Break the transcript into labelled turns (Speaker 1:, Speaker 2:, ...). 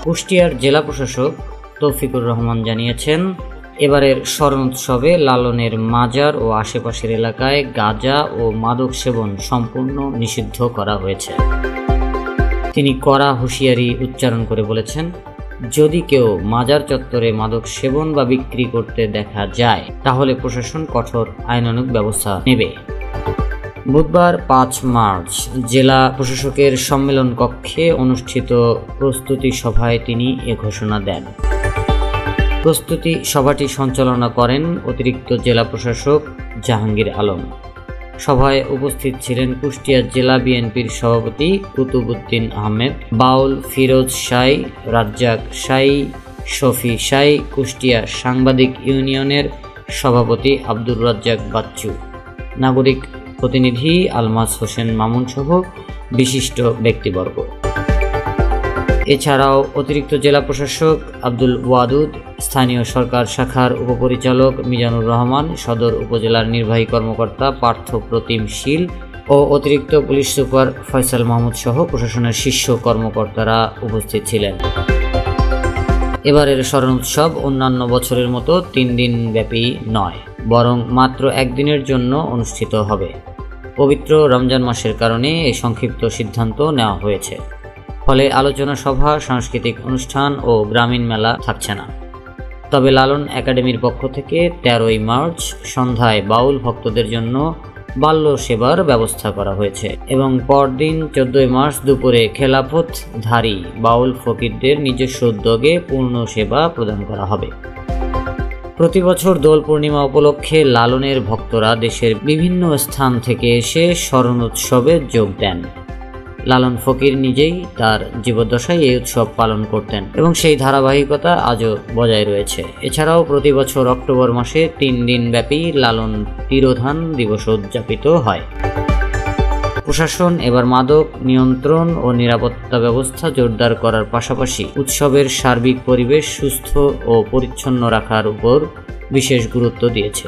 Speaker 1: কুষ্টিয়ার জেলা প্রশাসক তৌফিকুর রহমান জানিয়েছেন, এবারের স্মরণ উৎসবে লালনের মাজার ও আশেপাশের এলাকায় গাঁজা ও মাদক সেবন সম্পূর্ণ নিষিদ্ধ করা হয়েছে। তিনি কড়া হুঁশিয়ারি উচ্চারণ করে বলেছেন, যদি কেউ মাজার চত্বরে মাদক সেবন বা বিক্রি করতে দেখা যায় তাহলে প্রশাসন কঠোর আইনানুগ ব্যবস্থা নেবে। বুধবার 5 মার্চ জেলা প্রশাসকের সম্মেলন কক্ষে অনুষ্ঠিত প্রস্তুতি সভায় তিনি এ ঘোষণা দেন। প্রস্তুতি সভাটি সঞ্চালনা করেন অতিরিক্ত জেলা প্রশাসক জাহাঙ্গীর আলম। সভায় উপস্থিত ছিলেন কুষ্টিয়া জেলা বিএনপির সভাপতি কুতুবউদ্দিন আহমেদ, বাউল ফিরোজ শাই, রাজ্জাক শাই, শফি শাই, কুষ্টিয়া সাংবাদিক ইউনিয়নের সভাপতি আব্দুর রাজ্জাক বাচ্চু, নাগরিক প্রতিনিধি আলমাস হোসেন মামুন সহ বিশিষ্ট ব্যক্তিবর্গ। এছাড়াও অতিরিক্ত জেলা প্রশাসক আব্দুল ওয়াদুদ, স্থানীয় সরকার শাখার উপপরিচালক মিজানুর রহমান, সদর উপজেলার নির্বাহী কর্মকর্তা পার্থ প্রতিম শীল ও অতিরিক্ত পুলিশ সুপার ফয়সাল মাহমুদ সহ প্রশাসনের শীর্ষ কর্মকর্তারা উপস্থিত ছিলেন। এবারের স্মরণ উৎসব অন্যান্য বছরের মতো 3 দিন ব্যাপী নয়, বরং মাত্র 1 দিনের জন্য অনুষ্ঠিত হবে। পবিত্র রমজান মাসের কারণে এই সংক্ষিপ্ত সিদ্ধান্ত নেওয়া হয়েছে। ফলে আলোচনা সভা, সাংস্কৃতিক অনুষ্ঠান ও গ্রামীণ মেলা থাকছে না। তবে লালন একাডেমির পক্ষ থেকে 13ই মার্চ সন্ধ্যায় বাউল ভক্তদের জন্য বাল্য সেবার ব্যবস্থা করা হয়েছে এবং পরদিন 14ই মার্চ দুপুরে খেলাফতধারী বাউল ফকিরদের নিজস্ব উদ্যোগে পূর্ণ সেবা প্রদান করা হবে। প্রতি বছর দোল পূর্ণিমা উপলক্ষে লালনের ভক্তরা দেশের বিভিন্ন স্থান থেকে এসে স্মরণ উৎসবে যোগ দেন। লালন ফকির নিজেই তার জীবদ্দশায় এই উৎসব পালন করতেন এবং সেই ধারাবাহিকতা আজও বজায় রয়েছে। এছাড়াও প্রতি বছর অক্টোবর মাসে 3 দিন ব্যাপী লালন তিরোধান দিবস উদযাপিত হয়। প্রশাসন এবার মাদক নিয়ন্ত্রণ ও নিরাপত্তা ব্যবস্থা জোরদার করার পাশাপাশি উৎসবের সার্বিক পরিবেশ সুস্থ ও পরিচ্ছন্ন রাখার উপর বিশেষ গুরুত্ব দিয়েছে।